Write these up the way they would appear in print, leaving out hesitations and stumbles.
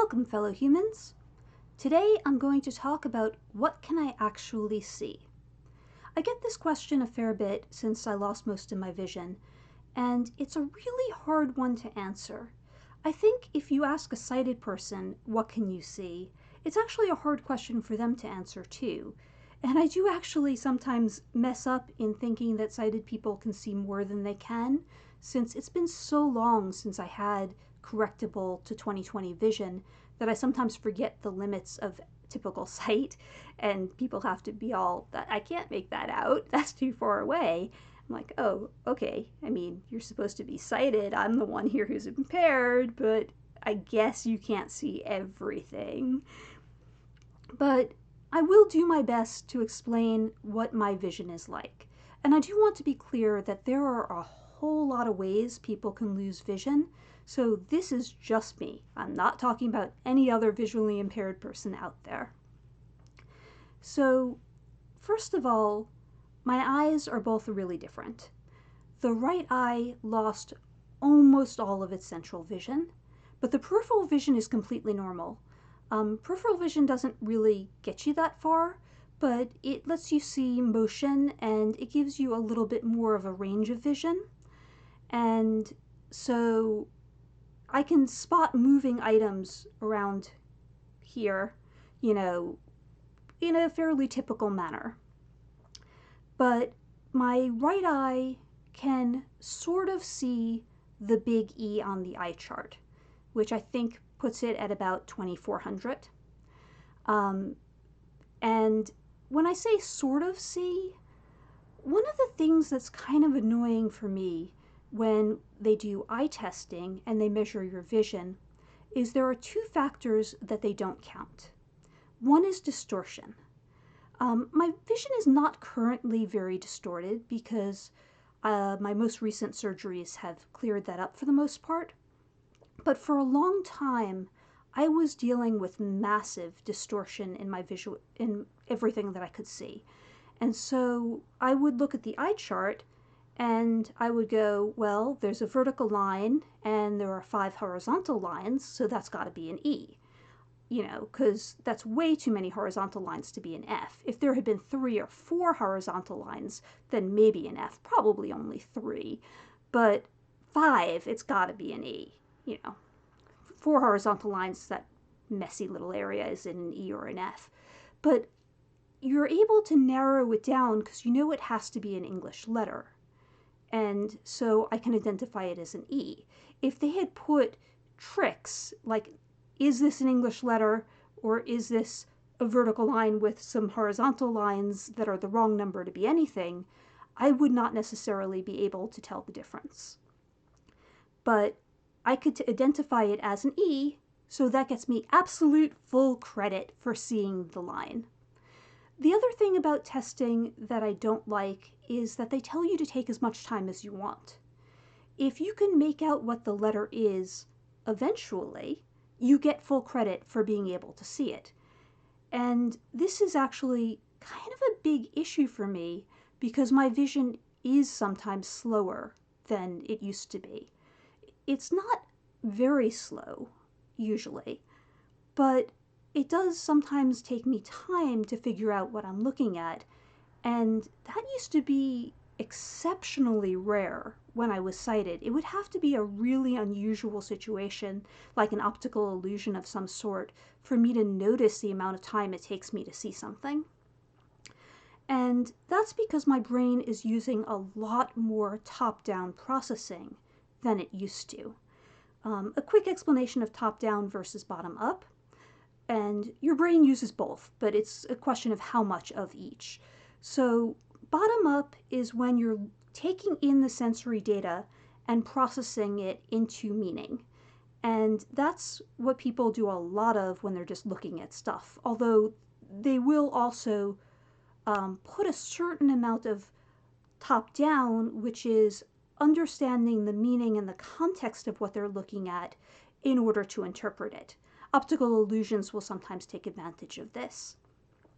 Welcome, fellow humans. Today I'm going to talk about what can I actually see. I get this question a fair bit since I lost most of my vision, and it's a really hard one to answer. I think if you ask a sighted person, what can you see, it's actually a hard question for them to answer too. And I do actually sometimes mess up in thinking that sighted people can see more than they can, since it's been so long since I had correctable to 20/20 vision that I sometimes forget the limits of typical sight, and people have to be all, I can't make that out, that's too far away. I'm like, oh, okay, I mean, you're supposed to be sighted, I'm the one here who's impaired, but I guess you can't see everything. But I will do my best to explain what my vision is like. And I do want to be clear that there are a whole lot of ways people can lose vision, so this is just me. I'm not talking about any other visually impaired person out there. So, first of all, my eyes are both really different. The right eye lost almost all of its central vision, but the peripheral vision is completely normal. Peripheral vision doesn't really get you that far, but it lets you see motion and it gives you a little bit more of a range of vision. And so I can spot moving items around here, in a fairly typical manner. But my right eye can sort of see the big E on the eye chart, which I think puts it at about 2400. And when I say sort of see, one of the things that's kind of annoying for me when they do eye testing and they measure your vision is there are two factors that they don't count. One is distortion. My vision is not currently very distorted because my most recent surgeries have cleared that up for the most part. But for a long time, I was dealing with massive distortion in my visual, in everything that I could see. And so I would look at the eye chart and I would go, well, there's a vertical line and there are 5 horizontal lines, so that's got to be an E. Because that's way too many horizontal lines to be an F. If there had been 3 or 4 horizontal lines, then maybe an F, probably only 3. But 5, it's got to be an E. 4 horizontal lines, that messy little area is in an E or an F. But you're able to narrow it down because it has to be an English letter. And so I can identify it as an E. If they had put tricks, like, is this an English letter or is this a vertical line with some horizontal lines that are the wrong number to be anything, I would not necessarily be able to tell the difference. But I could identify it as an E, so that gets me absolute full credit for seeing the line. The other thing about testing that I don't like is that they tell you to take as much time as you want. If you can make out what the letter is eventually, you get full credit for being able to see it. And this is actually kind of a big issue for me because my vision is sometimes slower than it used to be. It's not very slow, usually, but it does sometimes take me time to figure out what I'm looking at, and that used to be exceptionally rare when I was sighted. It would have to be a really unusual situation, like an optical illusion of some sort, for me to notice the amount of time it takes me to see something. And that's because my brain is using a lot more top-down processing than it used to. A quick explanation of top-down versus bottom-up. And your brain uses both, but it's a question of how much of each. So bottom-up is when you're taking in the sensory data and processing it into meaning. And that's what people do a lot of when they're just looking at stuff, although they will also put a certain amount of top-down, which is understanding the meaning and the context of what they're looking at in order to interpret it. Optical illusions will sometimes take advantage of this.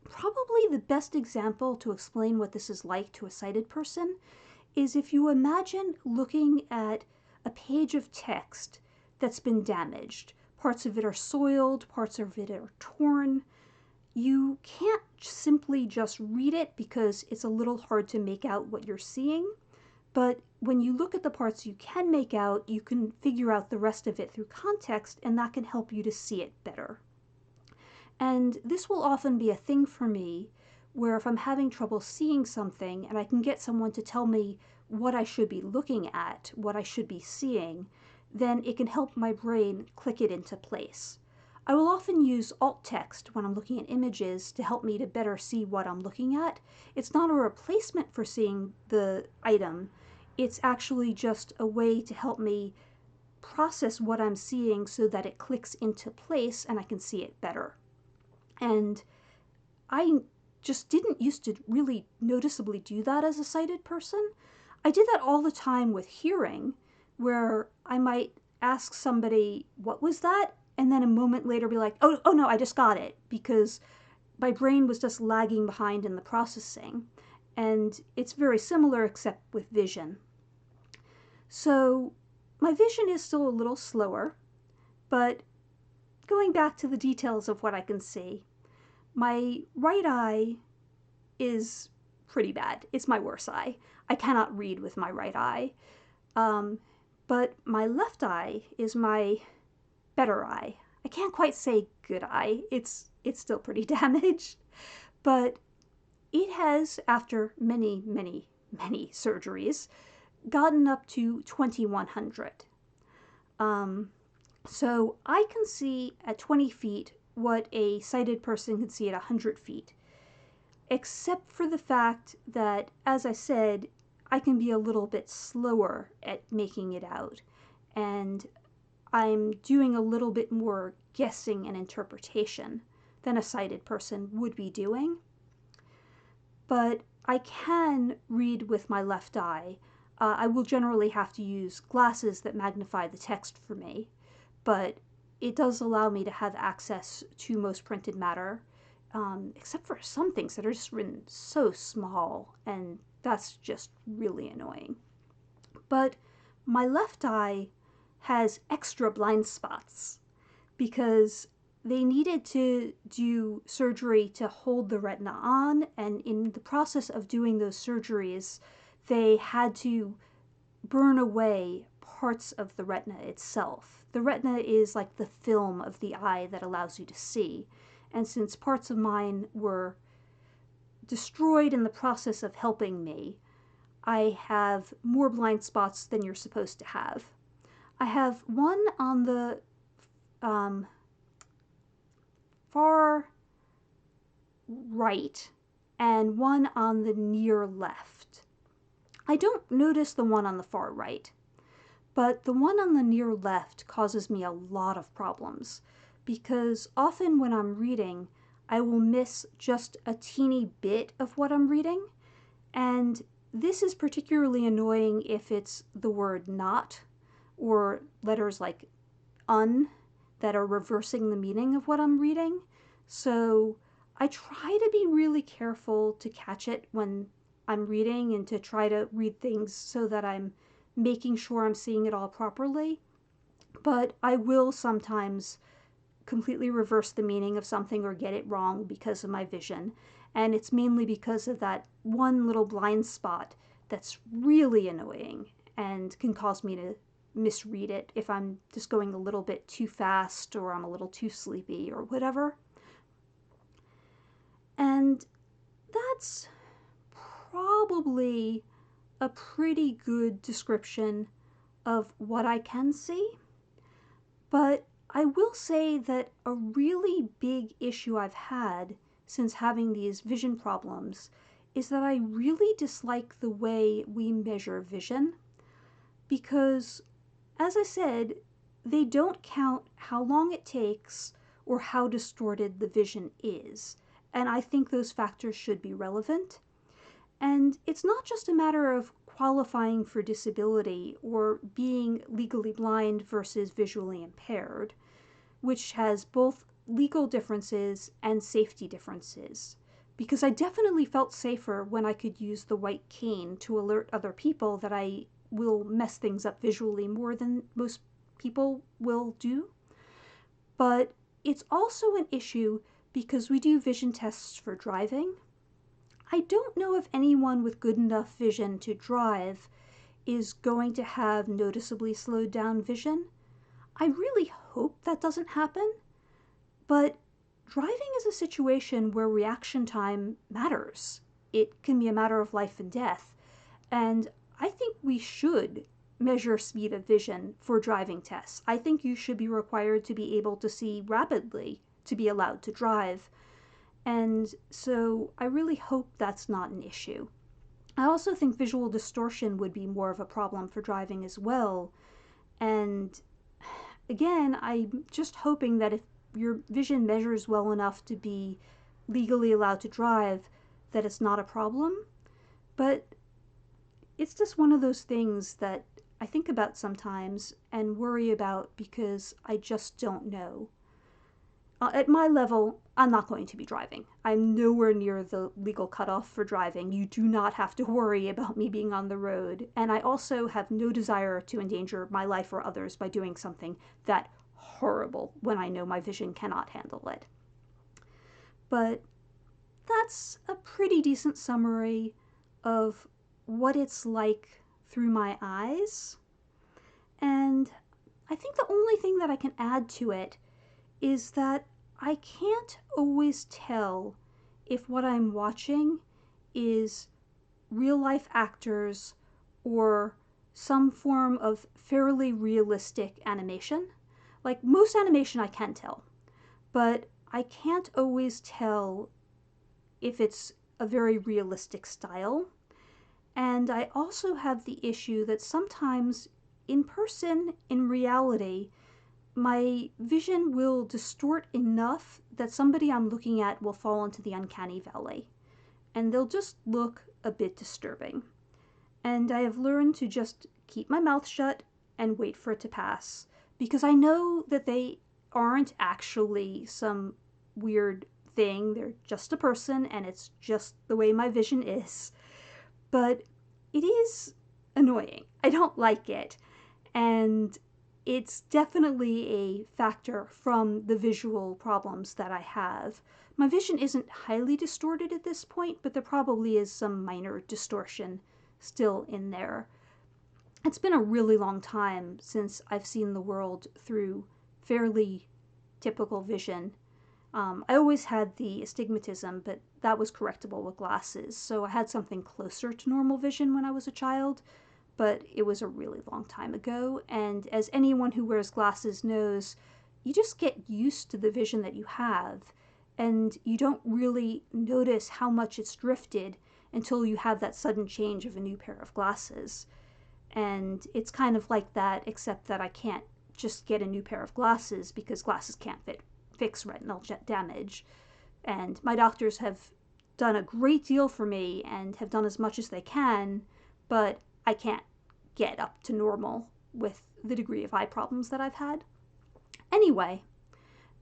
Probably the best example to explain what this is like to a sighted person is if you imagine looking at a page of text that's been damaged. parts of it are soiled, parts of it are torn. You can't simply just read it because it's a little hard to make out what you're seeing. But when you look at the parts you can make out, you can figure out the rest of it through context, and that can help you to see it better. And this will often be a thing for me, where if I'm having trouble seeing something and I can get someone to tell me what I should be looking at, what I should be seeing, then it can help my brain click it into place. I will often use alt text when I'm looking at images to help me to better see what I'm looking at. It's not a replacement for seeing the item. It's actually just a way to help me process what I'm seeing so that it clicks into place and I can see it better. And I just didn't used to really noticeably do that as a sighted person. I did that all the time with hearing, where I might ask somebody, what was that? And then a moment later be like, oh no, I just got it, because my brain was just lagging behind in the processing. And it's very similar except with vision. So my vision is still a little slower, but going back to the details of what I can see, my right eye is pretty bad. It's my worst eye. I cannot read with my right eye. But my left eye is my better eye. I can't quite say good eye. It's still pretty damaged. But it has, after many, many, many surgeries, gotten up to 2100. So I can see at 20 feet what a sighted person can see at 100 feet, except for the fact that, as I said, I can be a little bit slower at making it out, and I'm doing a little bit more guessing and interpretation than a sighted person would be doing. But I can read with my left eye. I will generally have to use glasses that magnify the text for me, but it does allow me to have access to most printed matter, except for some things that are just written so small, and that's just really annoying. But my left eye has extra blind spots because they needed to do surgery to hold the retina on, and in the process of doing those surgeries, they had to burn away parts of the retina itself. The retina is like the film of the eye that allows you to see, and since parts of mine were destroyed in the process of helping me, I have more blind spots than you're supposed to have. I have one on the far right and one on the near left. I don't notice the one on the far right, but the one on the near left causes me a lot of problems, because often when I'm reading, I will miss just a teeny bit of what I'm reading, and this is particularly annoying if it's the word not, or letters like un that are reversing the meaning of what I'm reading. So I try to be really careful to catch it when I'm reading, and to try to read things so that I'm making sure I'm seeing it all properly. But I will sometimes completely reverse the meaning of something or get it wrong because of my vision. And it's mainly because of that one little blind spot that's really annoying and can cause me to misread it if I'm just going a little bit too fast, or I'm a little too sleepy, or whatever. And that's probably a pretty good description of what I can see. But I will say that a really big issue I've had since having these vision problems is that I really dislike the way we measure vision, because, as I said, they don't count how long it takes or how distorted the vision is, and I think those factors should be relevant. And it's not just a matter of qualifying for disability or being legally blind versus visually impaired, which has both legal differences and safety differences. Because I definitely felt safer when I could use the white cane to alert other people that I will mess things up visually more than most people will do. But it's also an issue because we do vision tests for driving. I don't know if anyone with good enough vision to drive is going to have noticeably slowed down vision. I really hope that doesn't happen, but driving is a situation where reaction time matters. It can be a matter of life and death, and I think we should measure speed of vision for driving tests. I think you should be required to be able to see rapidly to be allowed to drive, and so I really hope that's not an issue. I also think visual distortion would be more of a problem for driving as well. And again, I'm just hoping that if your vision measures well enough to be legally allowed to drive, that it's not a problem. But it's just one of those things that I think about sometimes and worry about because I just don't know. At my level, I'm not going to be driving. I'm nowhere near the legal cutoff for driving. You do not have to worry about me being on the road. And I also have no desire to endanger my life or others by doing something that horrible when I know my vision cannot handle it. But that's a pretty decent summary of what it's like through my eyes. And I think the only thing that I can add to it is that I can't always tell if what I'm watching is real life actors or some form of fairly realistic animation. Like most animation I can tell, but I can't always tell if it's a very realistic style. And I also have the issue that sometimes in person, in reality, my vision will distort enough that somebody I'm looking at will fall into the uncanny valley. And they'll just look a bit disturbing. And I have learned to just keep my mouth shut and wait for it to pass. Because I know that they aren't actually some weird thing. They're just a person, and it's just the way my vision is. But it is annoying. I don't like it. And it's definitely a factor from the visual problems that I have. My vision isn't highly distorted at this point, but there probably is some minor distortion still in there. It's been a really long time since I've seen the world through fairly typical vision. I always had the astigmatism, but that was correctable with glasses, so I had something closer to normal vision when I was a child, but it was a really long time ago, and as anyone who wears glasses knows, you just get used to the vision that you have, and you don't really notice how much it's drifted until you have that sudden change of a new pair of glasses. And it's kind of like that, except that I can't just get a new pair of glasses because glasses can't fix retinal damage. And my doctors have done a great deal for me and have done as much as they can, but I can't get up to normal with the degree of eye problems that I've had. Anyway,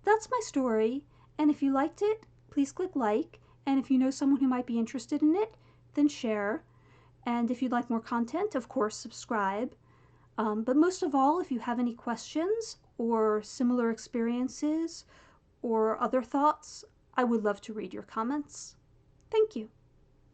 that's my story, and if you liked it, please click like, and if you know someone who might be interested in it, then share. And if you'd like more content, of course, subscribe. But most of all, if you have any questions or similar experiences or other thoughts, I would love to read your comments. Thank you.